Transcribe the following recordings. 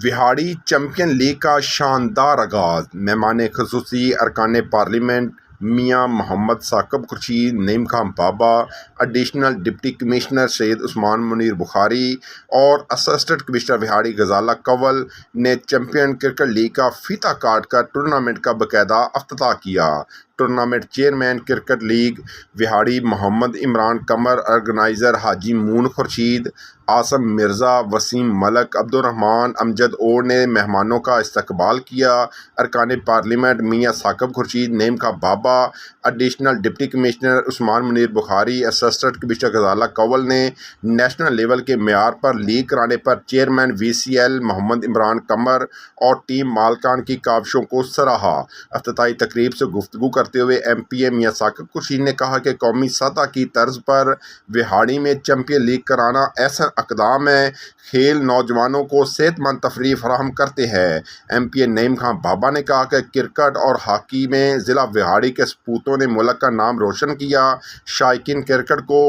Vehari champion league کا شاندار آغاز۔ مہمان خصوصی ارکان پارلیمنٹ میاں محمد ثاقب خورشید، نعیم خان بابا، ایڈیشنل ڈپٹی کمشنر سید عثمان منیر بخاری اور اسسٹنٹ کمشنر وہاڑی غزالہ کنول نے چیمپئن کرکٹ لیگ کا فیتا کاٹ کر ٹورنامنٹ کا باقاعدہ افتتاح کیا۔ Tournament chairman cricket league Vehari Muhammad Imran Qamar, organiser Haji Moon Khurshid, Asim Mirza, Wasim ملک، عبدالرحمان امجد اور نے مہمانوں کا استقبال کیا۔ ارکان پارلیمنٹ میاں ثاقب خورشید، نعیم خان بابا، ایڈیشنل ڈپٹی کمشنر عثمان منیر بخاری، اسسٹنٹ کمشنر غزالہ کنول نے نیشنل لیول کے معیار پر لیگ کرانے پر چیئرمین وی سی ایل محمد عمران قمر اور ٹیم مالکان کی کاوشوں کو سراہا۔ افتتاحی تقریب سے گفتگو کرتے ہوئے ایم پی اے میاں ثاقب خورشید نے کہا کہ قومی سطح کی طرز پر وہاڑی میں چیمپئن لیگ کرانا ایسا اقدام ہے کھیل نوجوانوں کو صحت مند تفریح فراہم کرتے ہیں۔ ایم پی اے نعیم خان بابا نے کہا کہ کرکٹ اور ہاکی میں ضلع وہاڑی کے سپوتوں نے ملک کا نام روشن کیا۔ شائقین کرکٹ کو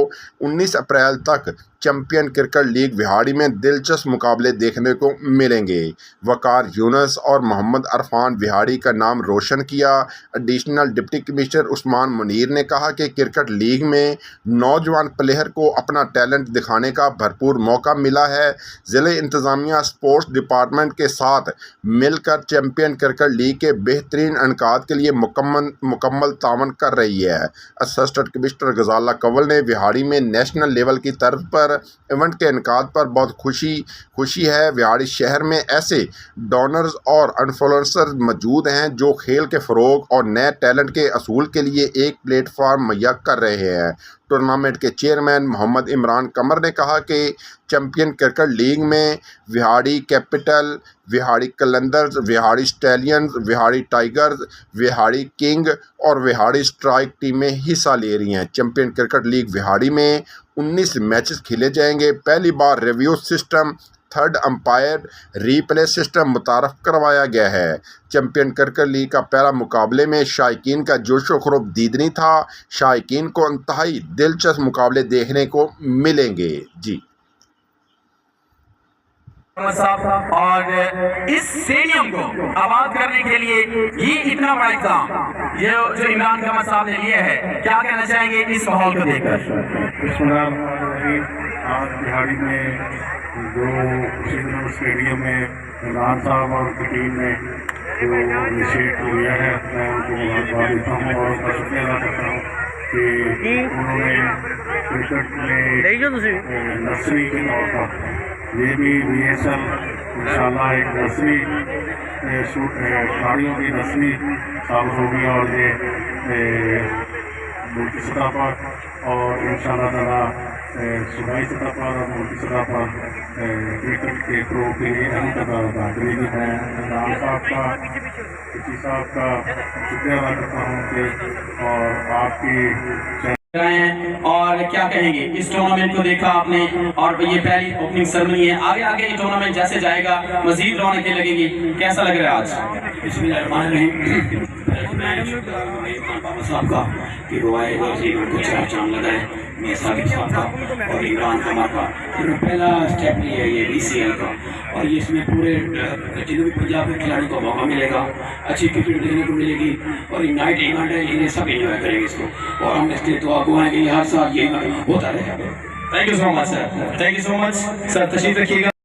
19 اپریل تک چیمپئن کرکٹ لیگ وہاڑی میں دلچسپ مقابلے دیکھنے کو ملیں گے۔ وقار یونس اور محمد عرفان وہاڑی کا نام روشن کیا۔ ایڈیشنل ڈپٹی کمشنر عثمان منیر نے کہا کہ کرکٹ لیگ میں نوجوان پلیئر کو اپنا ٹیلنٹ دکھانے کا بھرپور موقع ملا ہے۔ ضلع انتظامیہ اسپورٹس ڈپارٹمنٹ کے ساتھ مل کر چیمپئن کرکٹ لیگ کے بہترین انعقاد کے لیے مکمل تعاون کر رہی ہے۔ اسسٹنٹ کمشنر غزالہ کنول نے وہاڑی میں نیشنل لیول کی طرز پر ایونٹ کے انعقاد پر بہت خوشی ہے۔ وہاڑی شہر میں ایسے ڈونرز اور انفلوئنسرز موجود ہیں جو کھیل کے فروغ اور نئے ٹیلنٹ کے حصول کے لیے ایک پلیٹ فارم مہیا کر رہے ہیں۔ ٹورنامنٹ کے چیئرمین محمد عمران قمر نے کہا کہ چیمپئن کرکٹ لیگ میں Vehari Capital, Vehari Qalandars, Vehari Stallions, Vehari Tigers, Vehari King اور وہاڑی اسٹرائک ٹیمیں حصہ لے رہی ہیں۔ چیمپئن کرکٹ لیگ وہاڑی میں 19 میچز کھیلے جائیں گے۔ پہلی بار ریویو سسٹم، تھرڈ امپائر ری پلے سسٹم متعارف کروایا گیا ہے۔ چیمپئن کرکٹ لیگ کا پہلا مقابلے میں شائقین کا جوش و خروش دیدنی تھا۔ شائقین کو انتہائی دلچسپ مقابلے دیکھنے کو ملیں گے۔ جی اور اس اسٹیڈیم کو آباد کرنے کے لیے یہ اتنا بڑا اقدام یہ جو عمران قمر صاحب نے لیا ہے، کیا کہنا چاہیں گے اس ماحول کو دیکھ کر؟ آج بہاڑی میں جو اسٹیڈیم میں عمران صاحب اور کی ٹیم نے جو انیشیٹ لیا ہے، میں ان کو مبارکباد دیتا ہوں اور ان کا شکریہ ادا کرتا ہوں کہ انہوں نے کرکٹ میں نرسری کے طور پر یہ بھی بی ایس ایل انشاءاللہ ایک نرسری کھلاڑیوں کی نرسری ثابت ہوگی اور یہ ملکی سطح پر اور انشاءاللہ تعالیٰ صوبائی سطح پر اور ملکی سطح پر کرکٹ کے فروغ کے لیے اہم کردار ادا کرے گی۔ میں عمران صاحب کا، کسی صاحب کا شکریہ ادا کرتا ہوں کہ اور آپ کی اور کیا کہیں گے اس ٹورنامنٹ کو دیکھا آپ نے اور یہ پہلی اوپننگ سرمنی ہے، آگے یہ ٹورنامنٹ جیسے جائے گا مزید رونقیں لگیں گی، کیسا لگ رہا ہے آج؟ بسم اللہ الرحمن الرحیم۔ بابا صاحب کا کہ وہ آئے اور کو چار چاند لگائے، میاں ثاقب صاحب کا اور عمران قمر کا، انہوں نے پہلا اسٹیپ لیا ہے یہ بی سی ایل کا، اور یہ اس میں پورے جنوبی پنجاب کے کھلاڑیوں کو موقع ملے گا، اچھی کرکٹ دیکھنے کو ملے گی اور یہ نائٹ ایونٹ ہے، انہیں سب انجوائے کریں گے اس کو، اور ہم اس کے دعا گو ہیں کہ یہ ہر سال یہ ہوتا رہے گا۔ Thank you so much sir, thank you so much sir, تشریف رکھیے گا۔